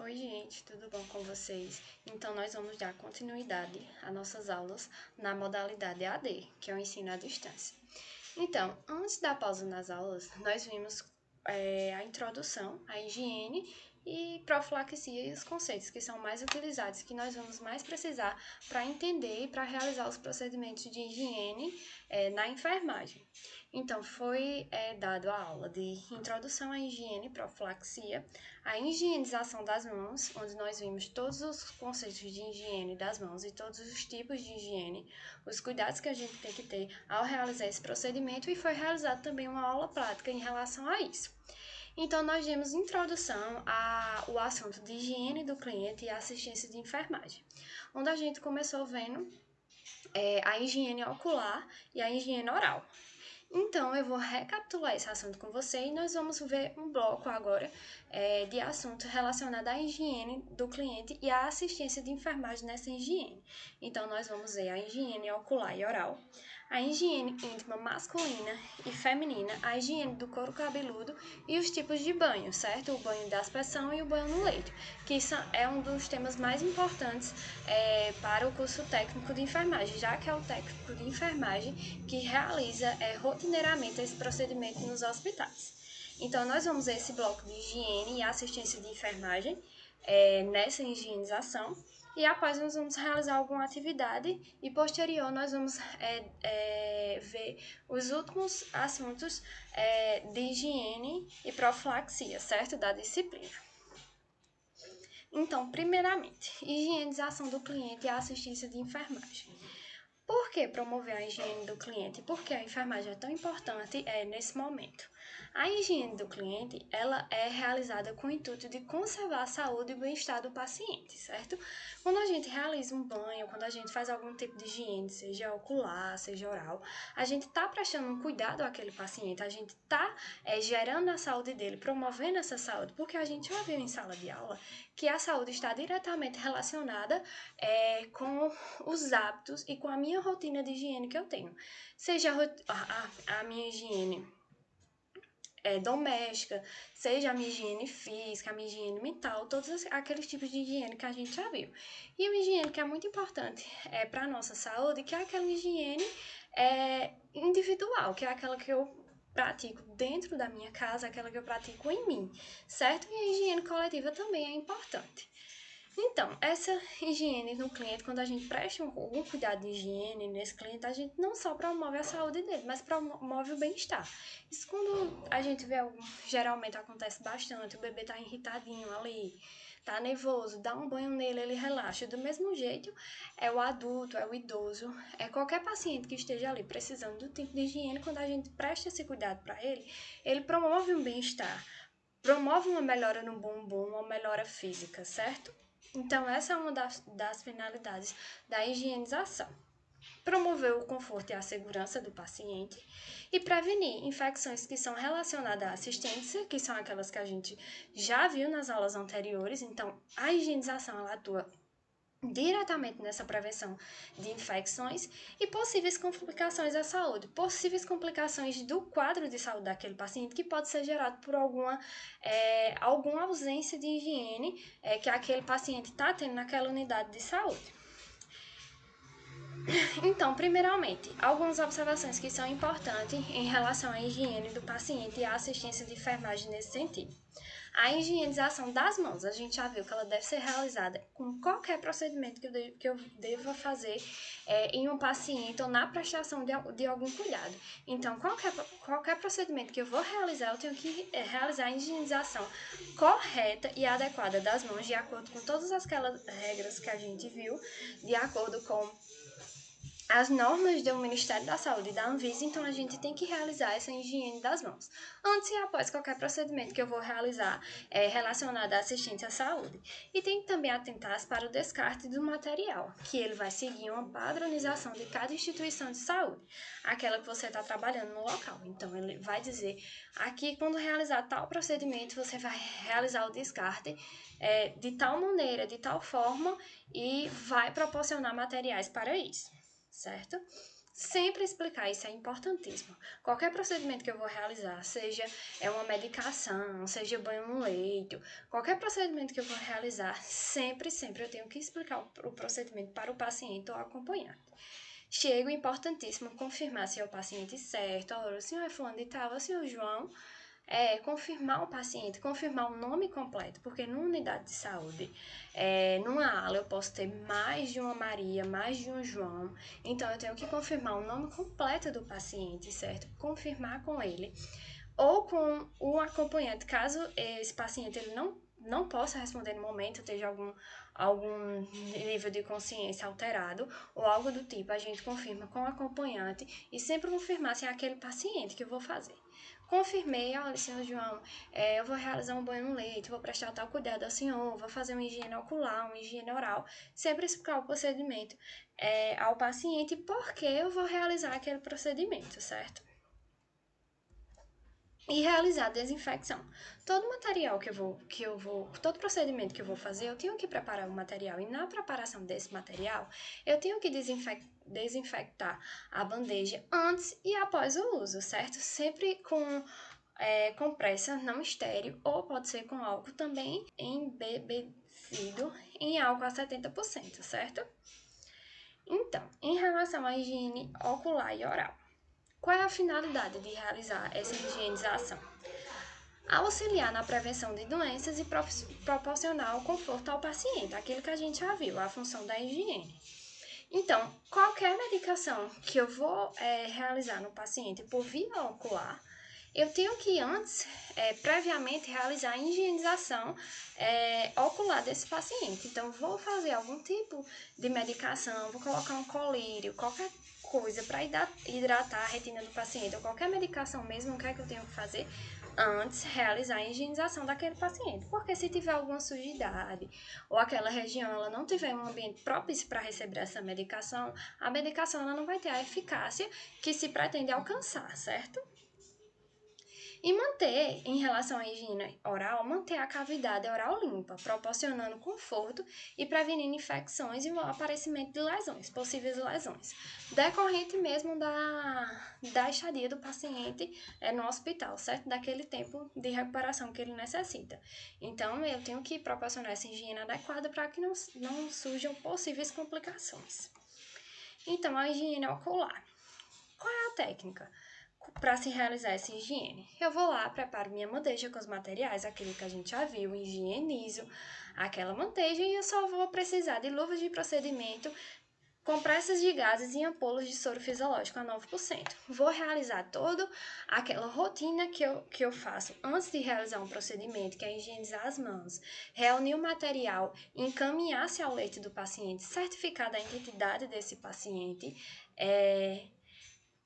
Oi, gente, tudo bom com vocês? Então, nós vamos dar continuidade às nossas aulas na modalidade AD, que é o ensino à distância. Então, antes da pausa nas aulas, nós vimos a introdução à higiene e profilaxia e os conceitos que são mais utilizados, que nós vamos mais precisar para entender e para realizar os procedimentos de higiene na enfermagem. Então, foi dado a aula de introdução à higiene e profilaxia, a higienização das mãos, onde nós vimos todos os conceitos de higiene das mãos e todos os tipos de higiene, os cuidados que a gente tem que ter ao realizar esse procedimento, e foi realizada também uma aula prática em relação a isso. Então, nós demos introdução ao assunto de higiene do cliente e assistência de enfermagem, onde a gente começou vendo a higiene ocular e a higiene oral. Então, eu vou recapitular esse assunto com você e nós vamos ver um bloco agora de assuntos relacionados à higiene do cliente e à assistência de enfermagem nessa higiene. Então, nós vamos ver a higiene ocular e oral, a higiene íntima masculina e feminina, a higiene do couro cabeludo e os tipos de banho, certo? O banho de aspersão e o banho no leito, que é um dos temas mais importantes para o curso técnico de enfermagem, já que é o técnico de enfermagem que realiza rotineiramente esse procedimento nos hospitais. Então, nós vamos ver esse bloco de higiene e assistência de enfermagem nessa higienização, e após nós vamos realizar alguma atividade e posterior nós vamos ver os últimos assuntos de higiene e profilaxia, certo? Da disciplina. Então, primeiramente, higienização do cliente e a assistência de enfermagem. Por que promover a higiene do cliente? Porque a enfermagem é tão importante nesse momento. A higiene do cliente, ela é realizada com o intuito de conservar a saúde e o bem-estar do paciente, certo? Quando a gente realiza um banho, quando a gente faz algum tipo de higiene, seja ocular, seja oral, a gente está prestando um cuidado àquele paciente, a gente está gerando a saúde dele, promovendo essa saúde, porque a gente já viu em sala de aula que a saúde está diretamente relacionada com os hábitos e com a minha rotina de higiene que eu tenho. Seja a minha higiene doméstica, seja a minha higiene física, a minha higiene mental, todos aqueles tipos de higiene que a gente já viu. E uma higiene que é muito importante para a nossa saúde, que é aquela higiene individual, que é aquela que eu pratico dentro da minha casa, aquela que eu pratico em mim, certo? E a higiene coletiva também é importante. Então, essa higiene no cliente, quando a gente presta algum cuidado de higiene nesse cliente, a gente não só promove a saúde dele, mas promove o bem-estar. Isso quando a gente vê, geralmente acontece bastante, o bebê tá irritadinho ali, tá nervoso, dá um banho nele, ele relaxa. Do mesmo jeito, é o adulto, é o idoso, é qualquer paciente que esteja ali precisando do tipo de higiene, quando a gente presta esse cuidado para ele promove um bem-estar, promove uma melhora no bumbum, uma melhora física, certo? Então, essa é uma das finalidades da higienização. Promover o conforto e a segurança do paciente e prevenir infecções que são relacionadas à assistência, que são aquelas que a gente já viu nas aulas anteriores. Então, a higienização ela atua diretamente nessa prevenção de infecções e possíveis complicações à saúde, possíveis complicações do quadro de saúde daquele paciente que pode ser gerado por alguma ausência de higiene que aquele paciente está tendo naquela unidade de saúde. Então, primeiramente, algumas observações que são importantes em relação à higiene do paciente e à assistência de enfermagem nesse sentido. A higienização das mãos, a gente já viu que ela deve ser realizada com qualquer procedimento que eu deva fazer em um paciente ou na prestação de algum cuidado. Então, qualquer procedimento que eu vou realizar, eu tenho que realizar a higienização correta e adequada das mãos, de acordo com todas aquelas regras que a gente viu, de acordo com as normas do Ministério da Saúde e da Anvisa. Então a gente tem que realizar essa higiene das mãos antes e após qualquer procedimento que eu vou realizar relacionado à assistência à saúde. E tem que também atentar para o descarte do material, que ele vai seguir uma padronização de cada instituição de saúde, aquela que você está trabalhando no local. Então ele vai dizer, aqui quando realizar tal procedimento, você vai realizar o descarte de tal maneira, de tal forma, e vai proporcionar materiais para isso, certo? Sempre explicar, isso é importantíssimo. Qualquer procedimento que eu vou realizar, seja uma medicação, seja banho no leito, qualquer procedimento que eu vou realizar, sempre eu tenho que explicar o procedimento para o paciente ou acompanhante. Chego, importantíssimo, confirmar se é o paciente certo, o senhor é fulano de tal, o senhor João, confirmar o paciente, confirmar o nome completo, porque numa unidade de saúde, numa ala eu posso ter mais de uma Maria, mais de um João, então eu tenho que confirmar o nome completo do paciente, certo? Confirmar com ele, ou com o acompanhante, caso esse paciente ele não possa responder no momento, esteja algum nível de consciência alterado ou algo do tipo, a gente confirma com o acompanhante e sempre confirmar se é aquele paciente que eu vou fazer. Confirmei, olha, senhor João, eu vou realizar um banho no leite, vou prestar tal cuidado ao senhor, vou fazer uma higiene ocular, uma higiene oral, sempre explicar o procedimento ao paciente porque eu vou realizar aquele procedimento, certo? E realizar a desinfecção. Todo material todo procedimento que eu vou fazer, eu tenho que preparar o material. E na preparação desse material, eu tenho que desinfectar a bandeja antes e após o uso, certo? Sempre com compressa não estéril ou pode ser com álcool também embebecido em álcool a 70%, certo? Então, em relação à higiene ocular e oral, qual é a finalidade de realizar essa higienização? Auxiliar na prevenção de doenças e proporcionar o conforto ao paciente, aquilo que a gente já viu, a função da higiene. Então, qualquer medicação que eu vou realizar no paciente por via ocular, eu tenho que antes, previamente, realizar a higienização ocular desse paciente. Então, vou fazer algum tipo de medicação, vou colocar um colírio, qualquer coisa para hidratar a retina do paciente, ou qualquer medicação mesmo, o que é que eu tenho que fazer? Antes, realizar a higienização daquele paciente. Porque se tiver alguma sujidade, ou aquela região ela não tiver um ambiente propício para receber essa medicação, a medicação ela não vai ter a eficácia que se pretende alcançar, certo? E manter, em relação à higiene oral, manter a cavidade oral limpa, proporcionando conforto e prevenindo infecções e o aparecimento de lesões, possíveis lesões, decorrente mesmo da estadia do paciente no hospital, certo? Daquele tempo de recuperação que ele necessita. Então, eu tenho que proporcionar essa higiene adequada para que não surjam possíveis complicações. Então, a higiene ocular. Qual é a técnica para se realizar essa higiene? Eu vou lá, preparo minha bandeja com os materiais, aquilo que a gente já viu, higienizo aquela bandeja e eu só vou precisar de luvas de procedimento, compressas de gases e ampolas de soro fisiológico a 9%. Vou realizar toda aquela rotina que eu faço antes de realizar um procedimento, que é higienizar as mãos, reunir o material, encaminhar-se ao leito do paciente, certificar da identidade desse paciente,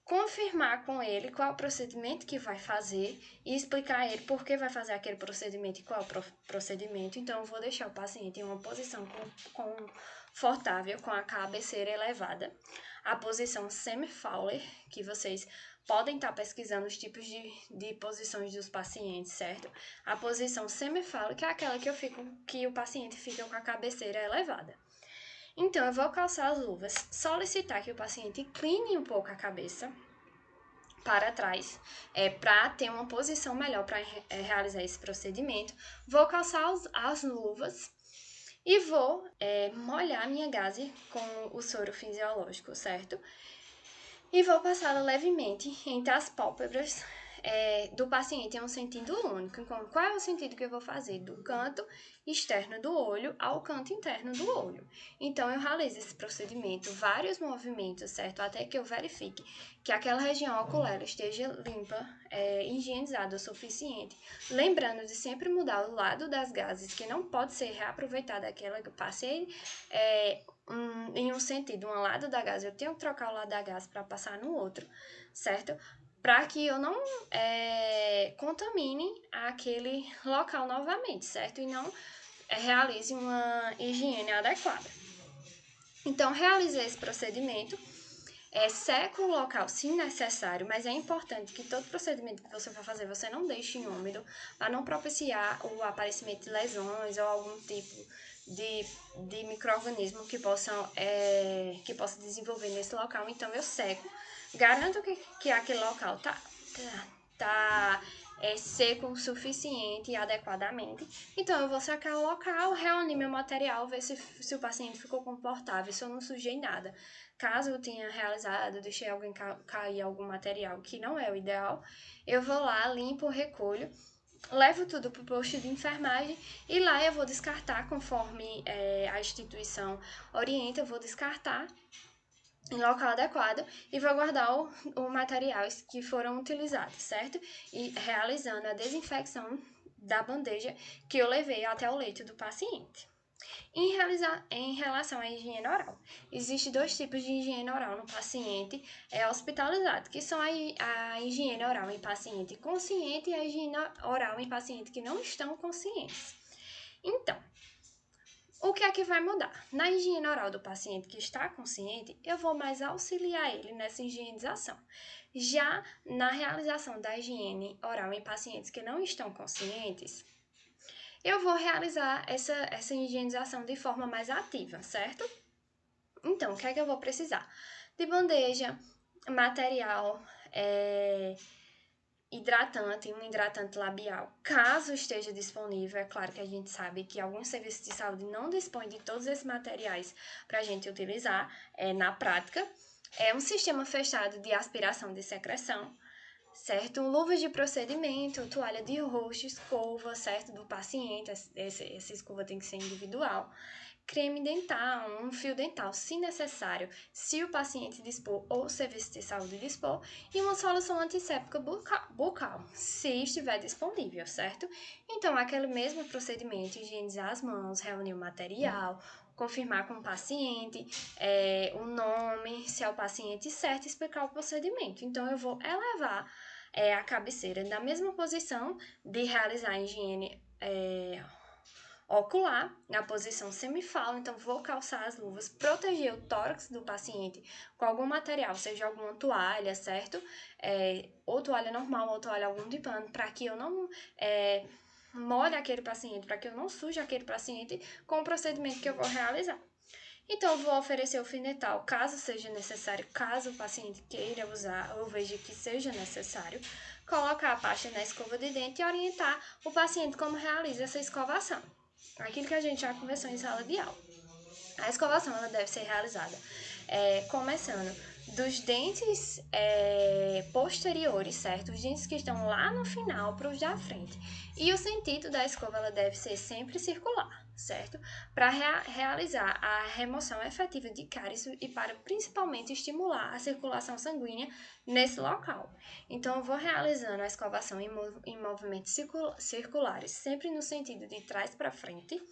confirmar com ele qual é o procedimento que vai fazer e explicar a ele por que vai fazer aquele procedimento e qual é o procedimento. Então, eu vou deixar o paciente em uma posição confortável, com a cabeceira elevada. A posição semi-Fowler, que vocês podem estar pesquisando os tipos de posições dos pacientes, certo? A posição semi-Fowler, que é aquela que o paciente fica com a cabeceira elevada. Então, eu vou calçar as luvas, solicitar que o paciente incline um pouco a cabeça para trás, para ter uma posição melhor para realizar esse procedimento. Vou calçar as luvas e vou molhar a minha gaze com o soro fisiológico, certo? E vou passá-la levemente entre as pálpebras do paciente em um sentido único. Então, qual é o sentido que eu vou fazer? Do canto externo do olho ao canto interno do olho. Então, eu realizo esse procedimento, vários movimentos, certo? Até que eu verifique que aquela região ocular esteja limpa, higienizada o suficiente. Lembrando de sempre mudar o lado das gases, que não pode ser reaproveitada aquela que eu passei em um sentido, um lado da gase, eu tenho que trocar o lado da gase para passar no outro, certo? Para que eu não contamine aquele local novamente, certo? E não realize uma higiene adequada. Então, realizei esse procedimento, seca o local se necessário, mas é importante que todo procedimento que você for fazer, você não deixe em úmido, para não propiciar o aparecimento de lesões ou algum tipo de micro-organismo que que possa desenvolver nesse local. Então, eu seco, garanto que aquele local tá seco o suficiente e adequadamente. Então, eu vou secar o local, reunir meu material, ver se o paciente ficou confortável, se eu não sujei nada. Caso eu tenha realizado, deixei alguém cair algum material que não é o ideal, eu vou lá, limpo, recolho, levo tudo para o posto de enfermagem e lá eu vou descartar conforme a instituição orienta, eu vou descartar em local adequado e vou guardar o materiais que foram utilizados, certo? E realizando a desinfecção da bandeja que eu levei até o leito do paciente. Em relação à higiene oral, existem dois tipos de higiene oral no paciente hospitalizado, que são a higiene oral em paciente consciente e a higiene oral em paciente que não estão conscientes. Então, o que é que vai mudar? Na higiene oral do paciente que está consciente, eu vou mais auxiliar ele nessa higienização. Já na realização da higiene oral em pacientes que não estão conscientes, eu vou realizar essa higienização de forma mais ativa, certo? Então, o que é que eu vou precisar? De bandeja, material, hidratante, um hidratante labial, caso esteja disponível. É claro que a gente sabe que alguns serviços de saúde não dispõem de todos esses materiais para a gente utilizar na prática. É um sistema fechado de aspiração de secreção, certo? Luvas de procedimento, toalha de rosto, escova, certo? Do paciente, essa escova tem que ser individual. Creme dental, um fio dental, se necessário, se o paciente dispor ou o serviço de saúde dispor, e uma solução antisséptica bucal, se estiver disponível, certo? Então, aquele mesmo procedimento, higienizar as mãos, reunir o material, confirmar com o paciente o nome, se é o paciente certo, explicar o procedimento. Então, eu vou elevar a cabeceira na mesma posição de realizar a higiene ocular, na posição semifalo. Então, vou calçar as luvas, proteger o tórax do paciente com algum material, seja alguma toalha, certo? Ou toalha normal, ou toalha algum de pano, para que eu não molhe aquele paciente, para que eu não suje aquele paciente com o procedimento que eu vou realizar. Então, eu vou oferecer o fio dental, caso seja necessário, caso o paciente queira usar ou veja que seja necessário, colocar a pasta na escova de dente e orientar o paciente como realiza essa escovação. Aquilo que a gente já conversou em sala de aula. A escovação ela deve ser realizada começando dos dentes posteriores, certo? Os dentes que estão lá no final para os da frente. E o sentido da escova ela deve ser sempre circular, certo? Para realizar a remoção efetiva de cáries e para principalmente estimular a circulação sanguínea nesse local. Então, eu vou realizando a escovação em movimentos circulares, sempre no sentido de trás para frente,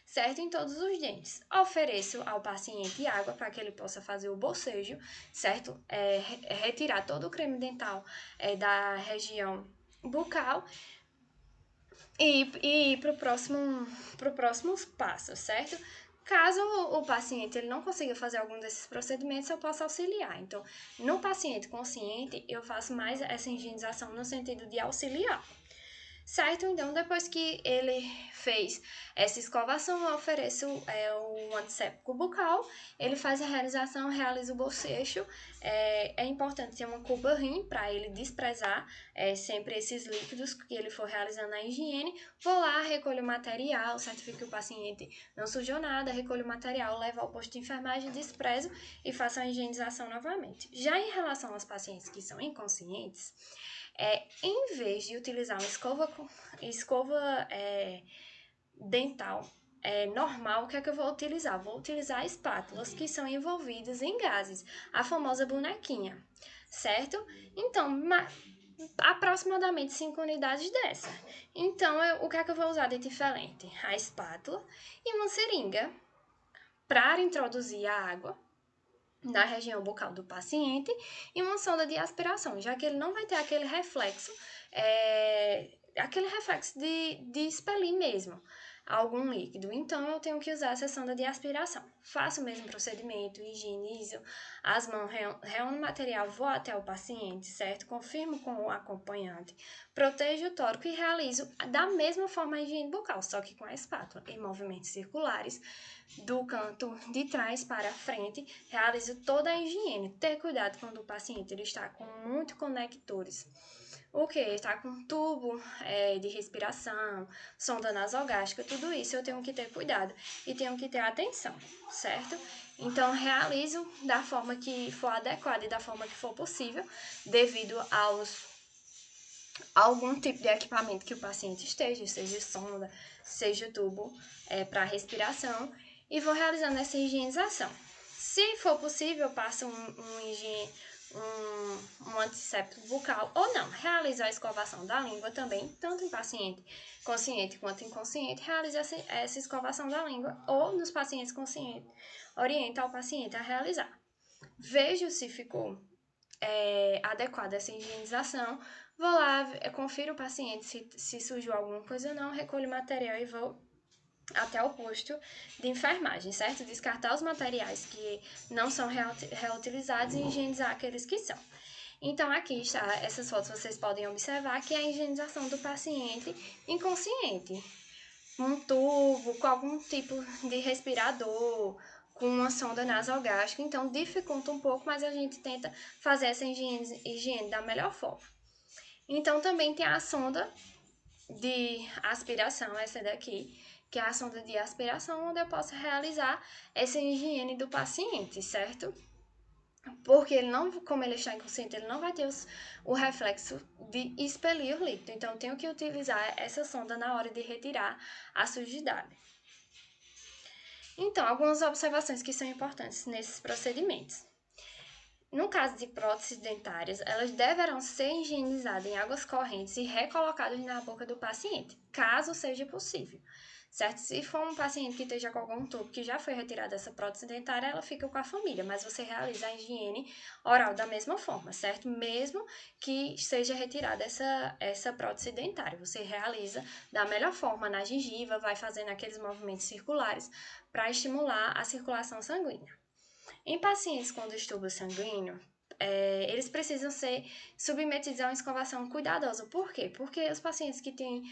certo? Em todos os dentes. Ofereço ao paciente água para que ele possa fazer o bocejo, certo? Retirar todo o creme dental da região bucal e ir para o próximo passo, certo? Caso o paciente ele não consiga fazer algum desses procedimentos, eu posso auxiliar. Então, no paciente consciente, eu faço mais essa higienização no sentido de auxiliar. Certo? Então, depois que ele fez essa escovação, eu ofereço o antisséptico bucal, ele faz a realização, realiza o bocejo. É importante ter uma cuba rim para ele desprezar sempre esses líquidos que ele for realizando a higiene. Vou lá, recolho o material, certifico que o paciente não sujou nada, recolho o material, levo ao posto de enfermagem, desprezo e faço a higienização novamente. Já em relação aos pacientes que são inconscientes, em vez de utilizar uma escova dental normal, o que é que eu vou utilizar? Vou utilizar espátulas que são envolvidas em gases, a famosa bonequinha, certo? Então, aproximadamente 5 unidades dessa. Então, o que é que eu vou usar de diferente? A espátula e uma seringa para introduzir a água na região bucal do paciente e uma sonda de aspiração, já que ele não vai ter aquele reflexo de expelir mesmo. algum líquido. Então, eu tenho que usar essa sonda de aspiração. Faço o mesmo procedimento, higienizo as mãos, reúno o material, vou até o paciente, certo? Confirmo com o acompanhante, protejo o tórax e realizo da mesma forma a higiene bucal, só que com a espátula, em movimentos circulares, do canto de trás para frente, realizo toda a higiene. Ter cuidado quando o paciente ele está com muitos conectores. O que? Está com tubo de respiração, sonda nasogástrica, tudo isso eu tenho que ter cuidado e tenho que ter atenção, certo? Então, realizo da forma que for adequada e da forma que for possível, devido algum tipo de equipamento que o paciente esteja, seja sonda, seja tubo para respiração, e vou realizando essa higienização. Se for possível, eu passo um antisséptico bucal ou não. Realizo a escovação da língua também, tanto em paciente consciente quanto inconsciente, realizo essa escovação da língua, ou nos pacientes conscientes, orienta o paciente a realizar. Vejo se ficou adequada essa higienização, vou lá, confiro o paciente se surgiu alguma coisa ou não, recolho o material e vou até o posto de enfermagem, certo? Descartar os materiais que não são reutilizados e higienizar aqueles que são. Então, aqui está, essas fotos vocês podem observar que é a higienização do paciente inconsciente. Um tubo, com algum tipo de respirador, com uma sonda nasogástrica, então dificulta um pouco, mas a gente tenta fazer essa higiene da melhor forma. Então, também tem a sonda de aspiração, essa daqui, que é a sonda de aspiração, onde eu posso realizar essa higiene do paciente, certo? Porque ele não, como ele está inconsciente, ele não vai ter o reflexo de expelir o líquido. Então, eu tenho que utilizar essa sonda na hora de retirar a sujidade. Então, algumas observações que são importantes nesses procedimentos. No caso de próteses dentárias, elas deverão ser higienizadas em águas correntes e recolocadas na boca do paciente, caso seja possível, certo? Se for um paciente que esteja com algum tubo que já foi retirado dessa prótese dentária, ela fica com a família, mas você realiza a higiene oral da mesma forma, certo? Mesmo que seja retirada essa prótese dentária, você realiza da melhor forma na gengiva, vai fazendo aqueles movimentos circulares para estimular a circulação sanguínea. Em pacientes com distúrbio sanguíneo, eles precisam ser submetidos a uma escovação cuidadosa. Por quê? Porque os pacientes que têm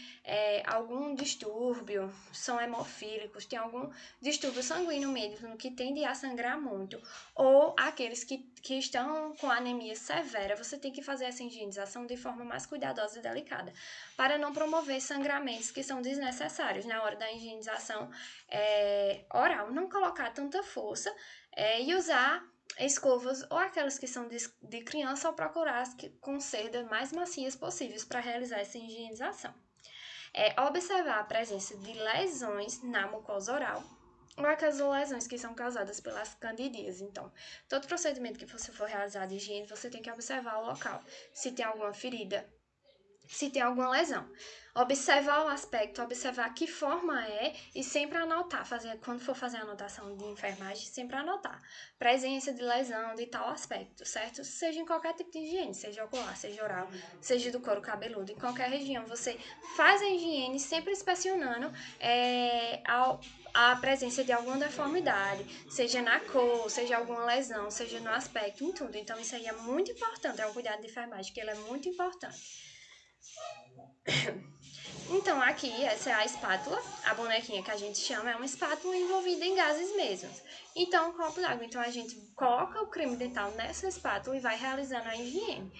algum distúrbio, são hemofílicos, têm algum distúrbio sanguíneo mesmo, que tende a sangrar muito, ou aqueles que estão com anemia severa, você tem que fazer essa higienização de forma mais cuidadosa e delicada, para não promover sangramentos que são desnecessários na hora da higienização oral. Não colocar tanta força e usar escovas ou aquelas que são de criança ou procurar as com cerdas mais macias possíveis para realizar essa higienização. Observar a presença de lesões na mucosa oral ou aquelas lesões que são causadas pelas candidíases. Então, todo procedimento que você for realizar de higiene, você tem que observar o local, se tem alguma ferida, se tem alguma lesão. Observar o aspecto, observar que forma e sempre anotar, quando for fazer a anotação de enfermagem, sempre anotar. Presença de lesão de tal aspecto, certo? Seja em qualquer tipo de higiene, seja ocular, seja oral, seja do couro cabeludo, em qualquer região, você faz a higiene sempre inspecionando a presença de alguma deformidade, seja na cor, seja alguma lesão, seja no aspecto, em tudo. Então, isso aí é muito importante, é um cuidado de enfermagem que ele é muito importante. Então, aqui, essa é a espátula, a bonequinha que a gente chama, é uma espátula envolvida em gases mesmos. Então, um copo d'água. Então, a gente coloca o creme dental nessa espátula e vai realizando a higiene.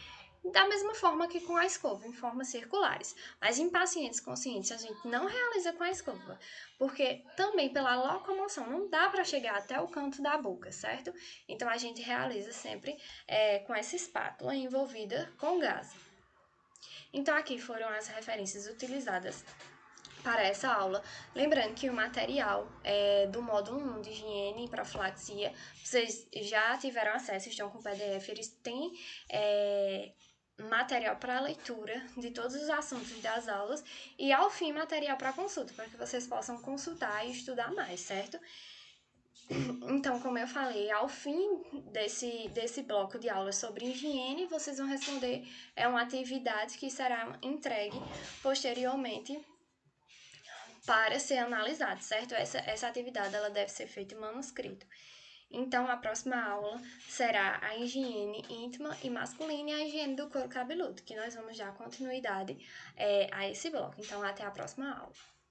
Da mesma forma que com a escova, em formas circulares. Mas em pacientes conscientes, a gente não realiza com a escova, porque também pela locomoção não dá para chegar até o canto da boca, certo? Então, a gente realiza sempre com essa espátula envolvida com gás. Então, aqui foram as referências utilizadas para essa aula. Lembrando que o material do módulo 1 de higiene e profilaxia, vocês já tiveram acesso, estão com o PDF, eles têm material para leitura de todos os assuntos das aulas e, ao fim, material para consulta, para que vocês possam consultar e estudar mais, certo? Então, como eu falei, ao fim desse bloco de aulas sobre higiene, vocês vão responder uma atividade que será entregue posteriormente para ser analisado, certo? Essa atividade ela deve ser feita em manuscrito. Então, a próxima aula será a higiene íntima e masculina e a higiene do couro cabeludo, que nós vamos dar continuidade a esse bloco. Então, até a próxima aula.